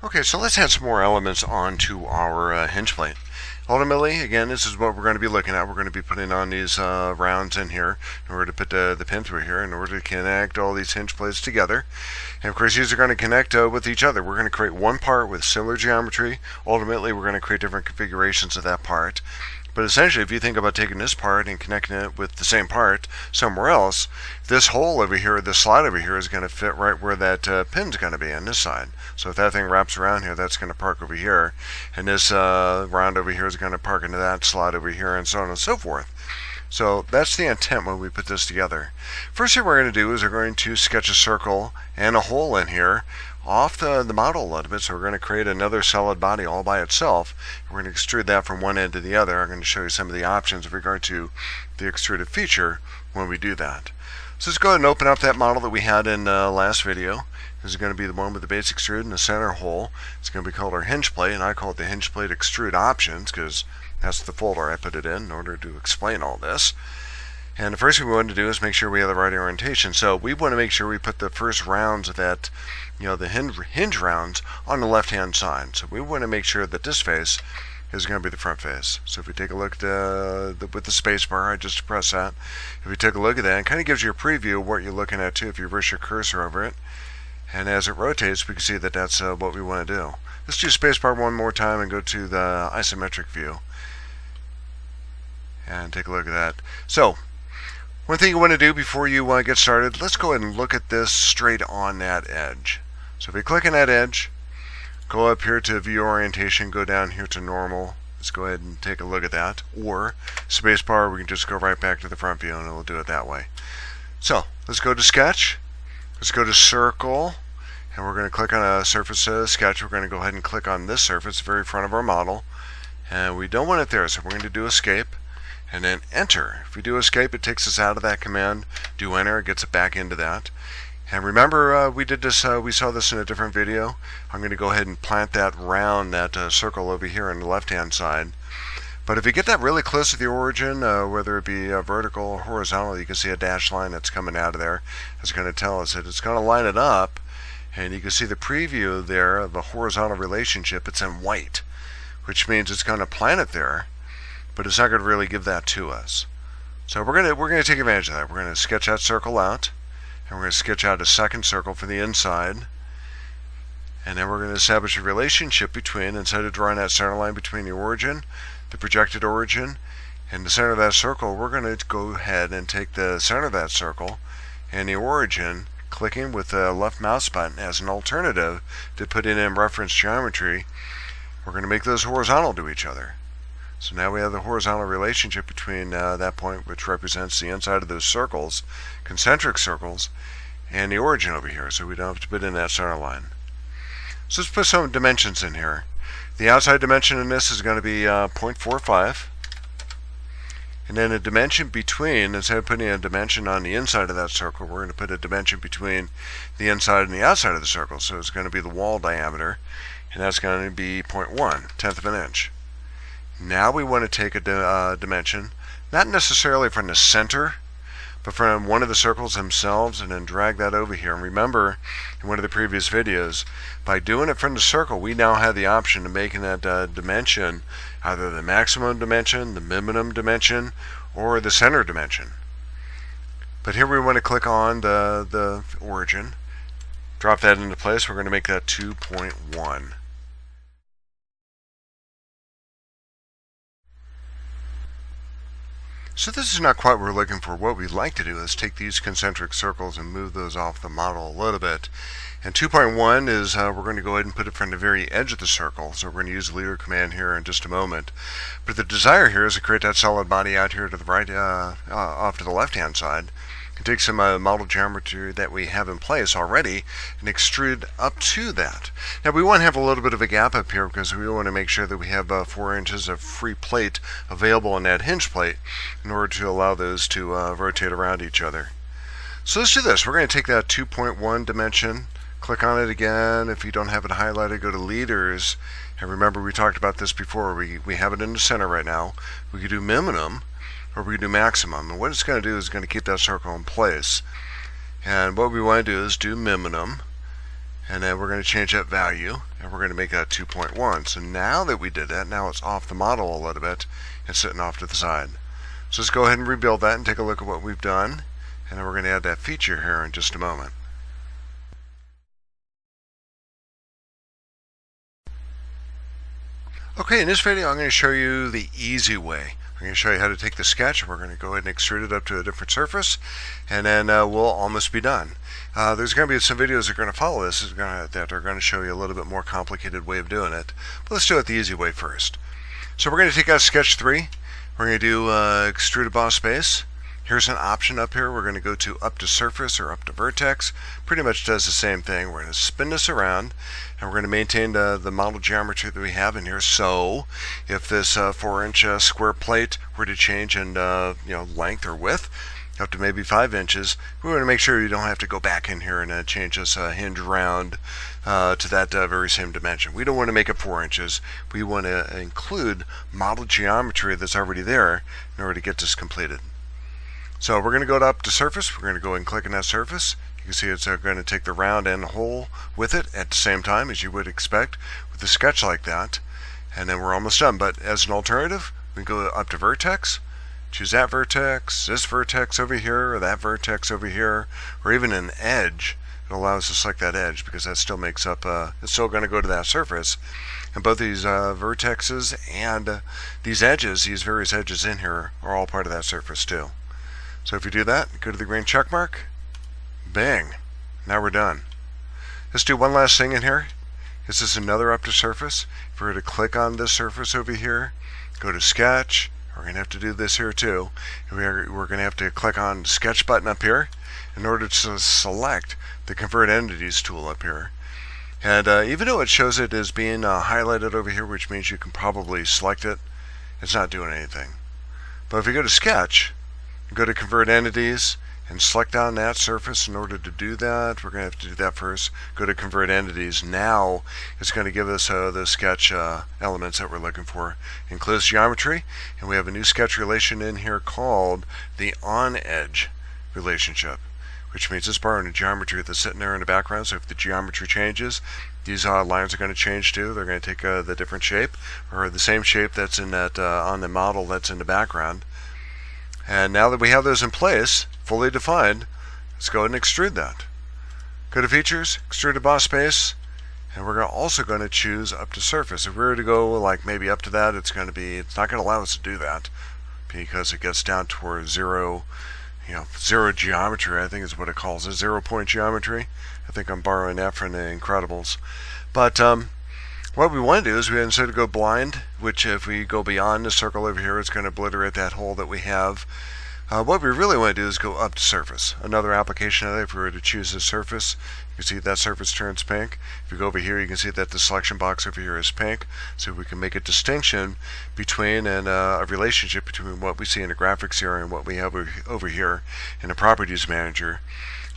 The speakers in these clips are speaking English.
Okay, so let's add some more elements onto our hinge plate. Ultimately, again, this is what we're going to be looking at. We're going to be putting on these rounds in here in order to put the pin through here in order to connect all these hinge plates together. And of course, these are going to connect with each other. We're going to create one part with similar geometry. Ultimately, we're going to create different configurations of that part. But essentially, if you think about taking this part and connecting it with the same part somewhere else, this hole over here, this slot over here, is going to fit right where that pin's going to be on this side. So if that thing wraps around here, that's going to park over here. And this round over here is going to park into that slot over here, and so on and so forth. So that's the intent when we put this together. First thing we're going to do is we're going to sketch a circle and a hole in here off the model a little bit. So we're going to create another solid body all by itself. We're going to extrude that from one end to the other. I'm going to show you some of the options with regard to the extruded feature when we do that. So let's go ahead and open up that model that we had in last video. This is going to be the one with the base extrude and the center hole. It's going to be called our hinge plate, and I call it the hinge plate extrude options because that's the folder I put it in order to explain all this. And the first thing we want to do is make sure we have the right orientation. So we want to make sure we put the first rounds of that, the hinge rounds on the left-hand side. So we want to make sure that this face is going to be the front face. So if we take a look at with the space bar, I just press that. If we take a look at that, it kind of gives you a preview of what you're looking at too if you reverse your cursor over it. And as it rotates, we can see that that's what we want to do. Let's do spacebar one more time and go to the isometric view. And take a look at that. So, one thing you want to do before you get started, let's go ahead and look at this straight on that edge. So if we click on that edge, go up here to view orientation, go down here to normal. Let's go ahead and take a look at that. Or spacebar, we can just go right back to the front view and it'll do it that way. So let's go to sketch. Let's go to circle. And we're going to click on a surface sketch. We're going to go ahead and click on this surface, the very front of our model. And we don't want it there, so we're going to do escape. And then enter. If we do escape, it takes us out of that command. Do enter, it gets it back into that. And remember, we did this. We saw this in a different video. I'm going to go ahead and plant that round, that circle over here on the left-hand side. But if you get that really close to the origin, whether it be vertical or horizontal, you can see a dashed line that's coming out of there. It's going to tell us that it's going to line it up, and you can see the preview there of the horizontal relationship. It's in white, which means it's going to plant it there. But it's not going to really give that to us. So we're going to take advantage of that. We're going to sketch that circle out, and we're going to sketch out a second circle for the inside, and then we're going to establish a relationship between, instead of drawing that center line between the origin, the projected origin, and the center of that circle, we're going to go ahead and take the center of that circle and the origin, clicking with the left mouse button as an alternative to put in reference geometry. We're going to make those horizontal to each other. So now we have the horizontal relationship between that point, which represents the inside of those circles, concentric circles, and the origin over here, so we don't have to put in that center line. So let's put some dimensions in here. The outside dimension in this is going to be 0.45. And then a dimension between, instead of putting a dimension on the inside of that circle, we're going to put a dimension between the inside and the outside of the circle. So it's going to be the wall diameter, and that's going to be 0.1, tenth of an inch. Now we want to take a dimension, not necessarily from the center, but from one of the circles themselves, and then drag that over here. And remember, in one of the previous videos, by doing it from the circle, we now have the option of making that dimension either the maximum dimension, the minimum dimension, or the center dimension. But here we want to click on the origin, drop that into place. We're going to make that 2.1. So this is not quite what we're looking for. What we'd like to do is take these concentric circles and move those off the model a little bit. And 2.1 is we're going to go ahead and put it from the very edge of the circle. So we're going to use the leader command here in just a moment. But the desire here is to create that solid body out here to the right, off to the left-hand side. And take some model geometry that we have in place already and extrude up to that. Now we want to have a little bit of a gap up here because we want to make sure that we have 4 inches of free plate available in that hinge plate in order to allow those to rotate around each other. So let's do this. We're going to take that 2.1 dimension, click on it again. If you don't have it highlighted, go to leaders. And remember, we talked about this before. We have it in the center right now. We could do minimum, or we can do maximum. And what it's going to do is going to keep that circle in place. And what we want to do is do minimum. and then we're going to change that value, and we're going to make that 2.1. So now that we did that, now it's off the model a little bit and sitting off to the side. So let's go ahead and rebuild that and take a look at what we've done, and then we're going to add that feature here in just a moment. Okay, in this video I'm going to show you the easy way. I'm going to show you how to take the sketch. We're going to go ahead and extrude it up to a different surface, and then we'll almost be done. There's going to be some videos that are going to follow this that are going to show you a little bit more complicated way of doing it. But let's do it the easy way first. So we're going to take out sketch 3. We're going to do extrude a boss base. Here's an option up here. We're going to go to up to surface or up to vertex. Pretty much does the same thing. We're going to spin this around, and we're going to maintain the model geometry that we have in here. So if this 4-inch square plate were to change in length or width up to maybe 5 inches, we want to make sure you don't have to go back in here and change this hinge round to that very same dimension. We don't want to make it 4 inches. We want to include model geometry that's already there in order to get this completed. So we're going to go up to surface. We're going to go and click on that surface. You can see it's going to take the round and the hole with it at the same time, as you would expect with a sketch like that. And then we're almost done. But as an alternative, we can go up to vertex, choose that vertex, this vertex over here, or that vertex over here, or even an edge. It allows us to select that edge because that still makes up, it's still going to go to that surface. And both these vertexes and these edges, these various edges in here, are all part of that surface too. So if you do that, go to the green check mark, bang, now we're done. Let's do one last thing in here. This is another up to surface. If we were to click on this surface over here, go to sketch, we're going to have to do this here too. We're going to have to click on the sketch button up here in order to select the convert entities tool up here. And even though it shows it as being highlighted over here, which means you can probably select it, it's not doing anything. But if you go to sketch, go to convert entities and select on that surface. In order to do that, we're going to have to do that first. Go to convert entities. Now it's going to give us the sketch elements that we're looking for. Includes geometry, and we have a new sketch relation in here called the on edge relationship, which means it's borrowing a geometry that's sitting there in the background. So if the geometry changes, these lines are going to change too. They're going to take the different shape, or the same shape that's in that on the model that's in the background. And now that we have those in place, fully defined, let's go ahead and extrude that. Go to Features, Extrude a Boss Base, and we're also going to choose up to surface. If we were to go like maybe up to that, it's not going to allow us to do that because it gets down towards zero geometry, I think is what it calls it, 0-point geometry. I think I'm borrowing that from the Incredibles. But what we want to do is we instead of go blind, which if we go beyond the circle over here, it's going to obliterate that hole that we have. What we really want to do is go up to surface. Another application of it, if we were to choose this surface, you can see that surface turns pink. If you go over here, you can see that the selection box over here is pink. So we can make a distinction between and a relationship between what we see in the graphics area and what we have over here in the properties manager.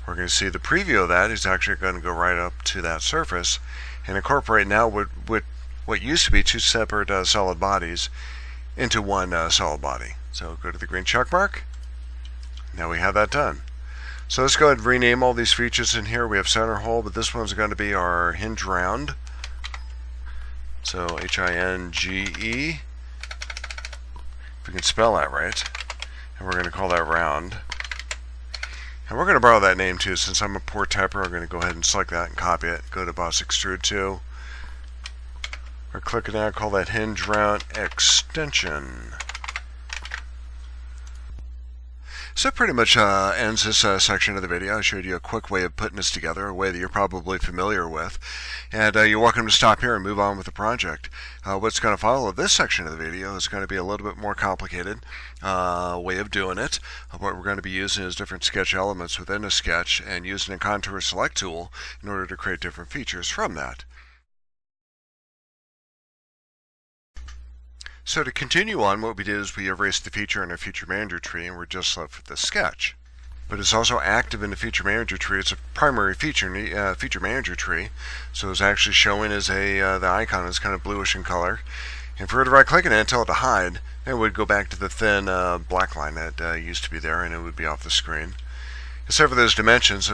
We're going to see the preview of that is actually going to go right up to that surface and incorporate now what used to be two separate solid bodies into one solid body. So go to the green check mark. Now we have that done. So let's go ahead and rename all these features in here. We have center hole, but this one's going to be our hinge round. So H-I-N-G-E. If we can spell that right. And we're going to call that round. And we're going to borrow that name too. Since I'm a poor typer, I'm going to go ahead and select that and copy it. Go to Boss Extrude 2. We're clicking that, call that hinge round extension. So that pretty much ends this section of the video. I showed you a quick way of putting this together, a way that you're probably familiar with. And you're welcome to stop here and move on with the project. What's going to follow this section of the video is going to be a little bit more complicated way of doing it. What we're going to be using is different sketch elements within a sketch and using a contour select tool in order to create different features from that. So to continue on, what we did is we erased the feature in our feature manager tree and we're just left with the sketch. But it's also active in the feature manager tree. It's a primary feature in the feature manager tree. So it's actually showing as the icon is kind of bluish in color. And if we were to right click it and tell it to hide, then it would go back to the thin black line that used to be there and it would be off the screen. Except for those dimensions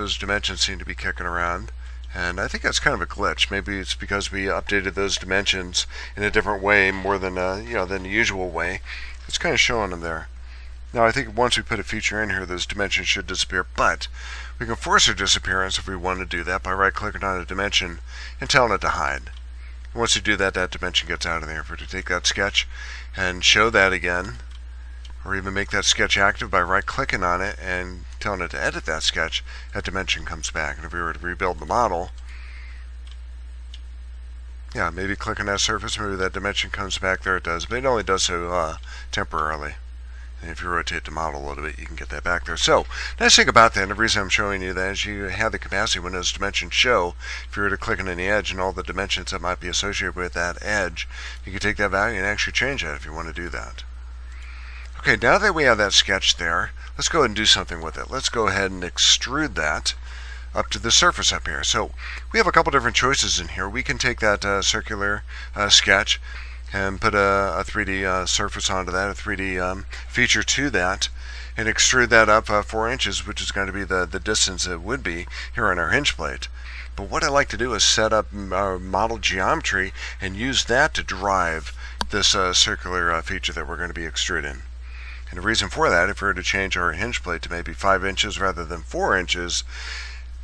seem to be kicking around. And I think that's kind of a glitch. Maybe it's because we updated those dimensions in a different way, more than than the usual way. It's kind of showing them there. Now I think once we put a feature in here, those dimensions should disappear, but we can force their disappearance if we want to do that by right-clicking on a dimension and telling it to hide. Once you do that, that dimension gets out of there. If we were to take that sketch and show that again, or even make that sketch active by right-clicking on it and telling it to edit that sketch, that dimension comes back. And if we were to rebuild the model, yeah, maybe click on that surface, maybe that dimension comes back. There it does, but it only does so temporarily. And if you rotate the model a little bit, you can get that back there. So, nice thing about that, and the reason I'm showing you that is you have the capacity when those dimensions show, if you were to click on any edge and all the dimensions that might be associated with that edge, you can take that value and actually change that if you want to do that. Okay, now that we have that sketch there, let's go ahead and do something with it. Let's go ahead and extrude that up to the surface up here. So, we have a couple different choices in here. We can take that circular sketch and put a 3D surface onto that, a 3D feature to that, and extrude that up 4 inches, which is going to be the distance it would be here on our hinge plate. But what I like to do is set up our model geometry and use that to drive this circular feature that we're going to be extruding. And the reason for that, if we were to change our hinge plate to maybe 5 inches rather than 4 inches,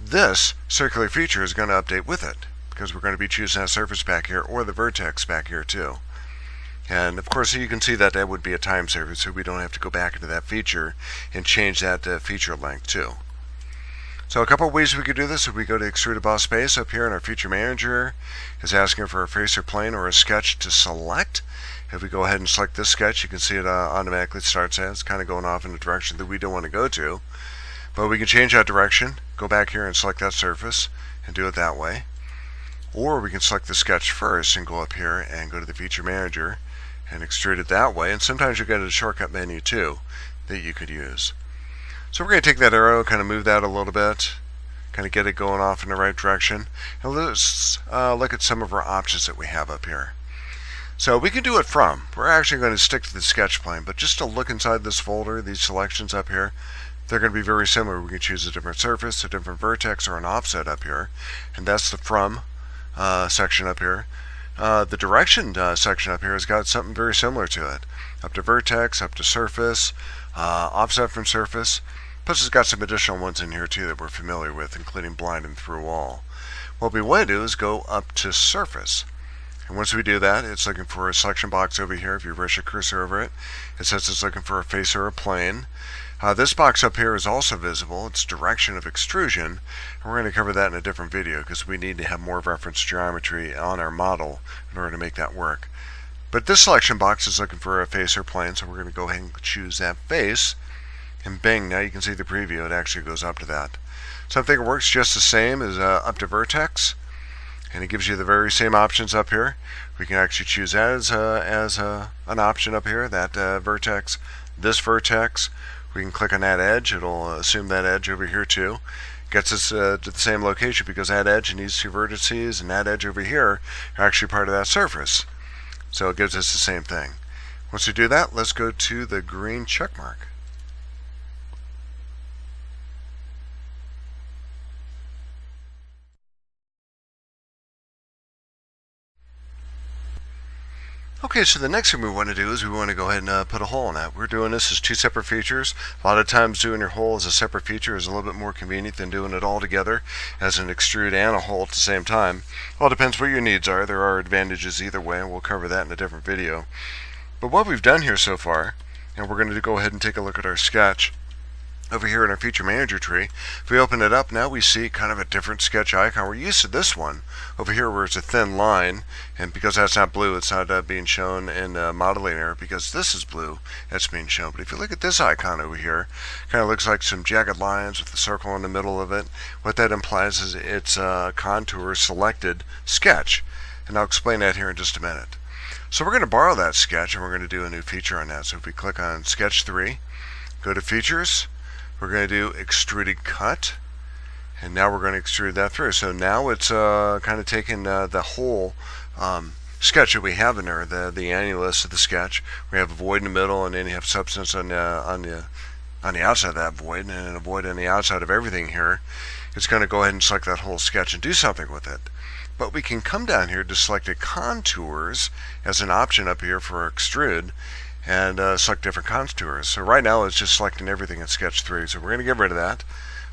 this circular feature is going to update with it, because we're going to be choosing that surface back here or the vertex back here too. And of course you can see that that would be a time saver, so we don't have to go back into that feature and change that feature length too. So a couple of ways we could do this. If we go to Extrude Above Space up here in our feature manager, is asking for a face or plane or a sketch to select. If we go ahead and select this sketch, you can see it automatically starts as. It's kind of going off in a direction that we don't want to go to. But we can change that direction, go back here and select that surface and do it that way. Or we can select the sketch first and go up here and go to the feature manager and extrude it that way. And sometimes you'll get a shortcut menu too that you could use. So we're going to take that arrow, kind of move that a little bit, kind of get it going off in the right direction. And let's look at some of our options that we have up here. So we can do it from. We're actually going to stick to the sketch plane, but just to look inside this folder, these selections up here, they're going to be very similar. We can choose a different surface, a different vertex, or an offset up here. And that's the from section up here. The direction section up here has got something very similar to it. Up to vertex, up to surface, offset from surface. Plus it's got some additional ones in here too that we're familiar with, including blind and through all. What we want to do is go up to surface. And once we do that, it's looking for a selection box over here. If you brush your cursor over it, it says it's looking for a face or a plane. This box up here is also visible. It's direction of extrusion. And we're going to cover that in a different video because we need to have more reference geometry on our model in order to make that work. But this selection box is looking for a face or plane, so we're going to go ahead and choose that face. And bang, now you can see the preview. It actually goes up to that. So I think it works just the same as up to vertex. And it gives you the very same options up here. We can actually choose that as an option up here, that vertex, this vertex. We can click on that edge. It'll assume that edge over here too. Gets us to the same location because that edge and these two vertices and that edge over here are actually part of that surface. So it gives us the same thing. Once we do that, let's go to the green check mark. Okay, so the next thing we want to do is we want to go ahead and put a hole in that. We're doing this as two separate features. A lot of times doing your hole as a separate feature is a little bit more convenient than doing it all together as an extrude and a hole at the same time. Well, it depends what your needs are. There are advantages either way, and we'll cover that in a different video. But what we've done here so far, and we're going to go ahead and take a look at our sketch over here in our feature manager tree. If we open it up, now we see kind of a different sketch icon. We're used to this one over here where it's a thin line, and because that's not blue, it's not being shown in modeling error. Because this is blue, that's being shown. But if you look at this icon over here, kind of looks like some jagged lines with a circle in the middle of it. What that implies is it's a contour selected sketch, and I'll explain that here in just a minute. So we're going to borrow that sketch and we're going to do a new feature on that. So if we click on Sketch 3, go to Features, we're going to do Extruded Cut, and now we're going to extrude that through. So now it's kind of taking the whole sketch that we have in there, the annulus of the sketch. We have a void in the middle, and then you have substance on the on the outside of that void and a void on the outside of everything here, it's going to go ahead and select that whole sketch and do something with it. But we can come down here to select the contours as an option up here for Extrude and select different contours. So right now it's just selecting everything in Sketch 3. So we're going to get rid of that.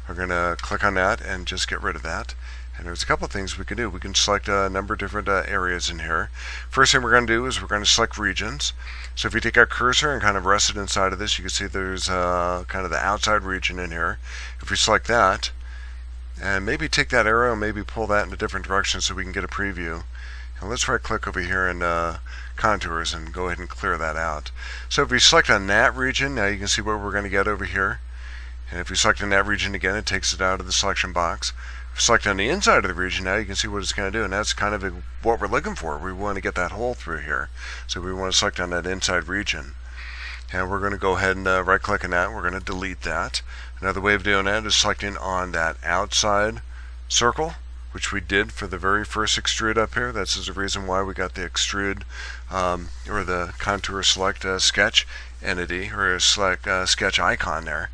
We're going to click on that and just get rid of that. And there's a couple of things we can do. We can select a number of different areas in here. First thing we're going to do is we're going to select regions. So if you take our cursor and kind of rest it inside of this, you can see there's kind of the outside region in here. If we select that, and maybe take that arrow and maybe pull that in a different direction so we can get a preview. And let's right click over here in contours and go ahead and clear that out. So if we select on that region, now you can see what we're going to get over here. And if we select on that region again, it takes it out of the selection box. If we select on the inside of the region, now you can see what it's going to do, and that's kind of what we're looking for. We want to get that hole through here. So we want to select on that inside region. And we're going to go ahead and right click on that. We're going to delete that. Another way of doing that is selecting on that outside circle, which we did for the very first extrude up here. This is the reason why we got the extrude or the contour select sketch entity or select sketch icon there.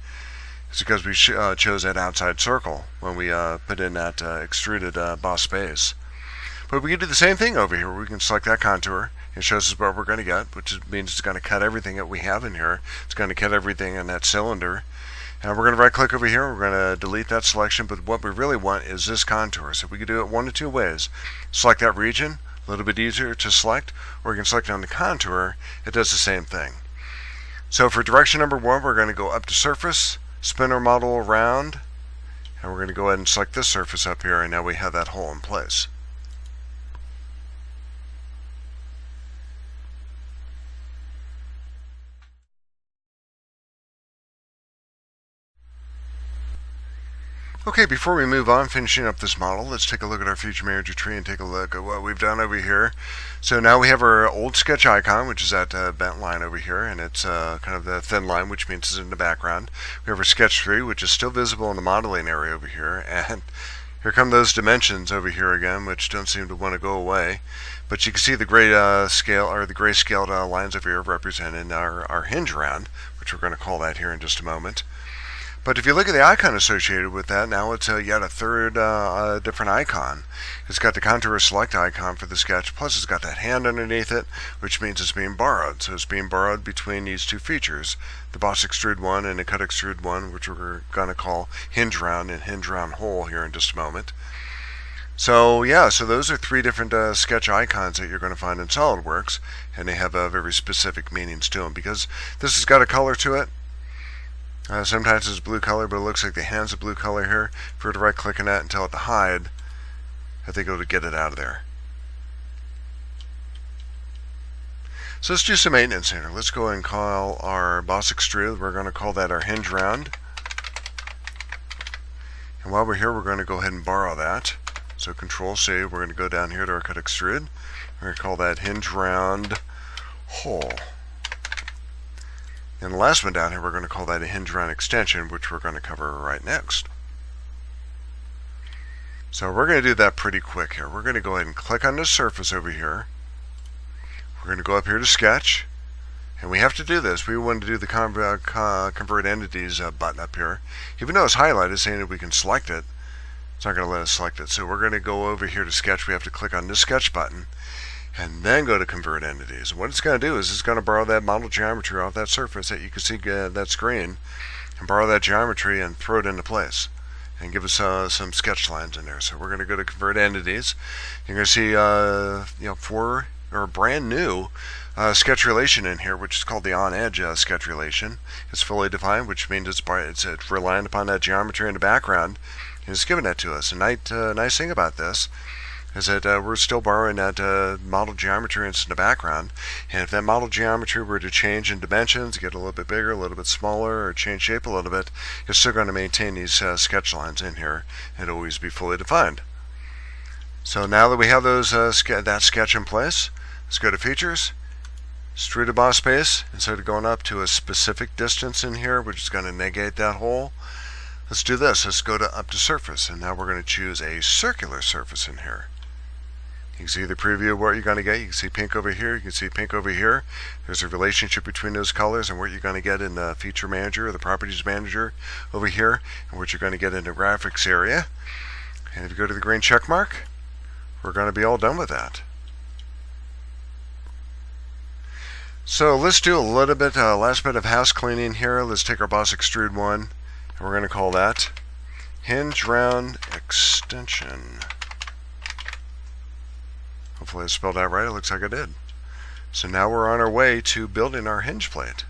It's because we chose that outside circle when we put in that extruded boss base. But we can do the same thing over here. We can select that contour. It shows us what we're going to get, which means it's going to cut everything that we have in here. It's going to cut everything in that cylinder. And we're going to right click over here. We're going to delete that selection, but what we really want is this contour. So we can do it one of two ways. Select that region, a little bit easier to select, or you can select on the contour. It does the same thing. So for direction number 1, we're going to go up to surface, spin our model around, and we're going to go ahead and select this surface up here, and now we have that hole in place. Okay, before we move on, finishing up this model, let's take a look at our Feature Manager tree and take a look at what we've done over here. So now we have our old sketch icon, which is that bent line over here, and it's kind of the thin line, which means it's in the background. We have our sketch 3, which is still visible in the modeling area over here, and here come those dimensions over here again, which don't seem to want to go away. But you can see the gray scale or the gray scaled lines over here representing our hinge round, which we're going to call that here in just a moment. But if you look at the icon associated with that, now it's yet a third different icon. It's got the contour select icon for the sketch, plus it's got that hand underneath it, which means it's being borrowed. So it's being borrowed between these two features, the Boss Extrude 1 and the Cut Extrude 1, which we're going to call hinge round and hinge round hole here in just a moment. So yeah, so those are 3 different sketch icons that you're going to find in SolidWorks, and they have very specific meanings to them because this has got a color to it. Sometimes it's blue color, but it looks like the hand's a blue color here. If we were to right click on that and tell it to hide, I think it'll get it out of there. So let's do some maintenance here. Let's go and call our Boss Extrude. We're going to call that our hinge round. And while we're here, we're going to go ahead and borrow that. So Control C, we're going to go down here to our Cut Extrude. We're going to call that hinge round hole. And the last one down here, we're going to call that a hinge round extension, which we're going to cover right next. So we're going to do that pretty quick here. We're going to go ahead and click on this surface over here. We're going to go up here to Sketch. And we have to do this. We want to do the Convert Entities button up here. Even though it's highlighted, saying that we can select it, it's not going to let us select it. So we're going to go over here to Sketch. We have to click on this Sketch button. And then go to Convert Entities. And what it's going to do is it's going to borrow that model geometry off that surface that you can see that screen, and borrow that geometry and throw it into place, and give us some sketch lines in there. So we're going to go to Convert Entities. You're going to see 4 or brand new sketch relation in here, which is called the on edge sketch relation. It's fully defined, which means it's relying upon that geometry in the background, and it's giving that to us. And nice thing about this is that we're still borrowing that model geometry in the background, and if that model geometry were to change in dimensions, get a little bit bigger, a little bit smaller, or change shape a little bit, it's still going to maintain these sketch lines in here and always be fully defined. So now that we have those that sketch in place, let's go to Features, Extrude Boss Base. Instead of going up to a specific distance in here, which is going to negate that hole, let's do this. Let's go to up to Surface, and now we're going to choose a circular surface in here. You can see the preview of what you're going to get. You can see pink over here. You can see pink over here. There's a relationship between those colors and what you're going to get in the Feature Manager or the Properties Manager over here, and what you're going to get in the Graphics area. And if you go to the green check mark, we're going to be all done with that. So let's do a little bit, last bit of house cleaning here. Let's take our Boss Extrude one, and we're going to call that Hinge Round Extension. Hopefully I spelled that right. It looks like I did. So now we're on our way to building our hinge plate.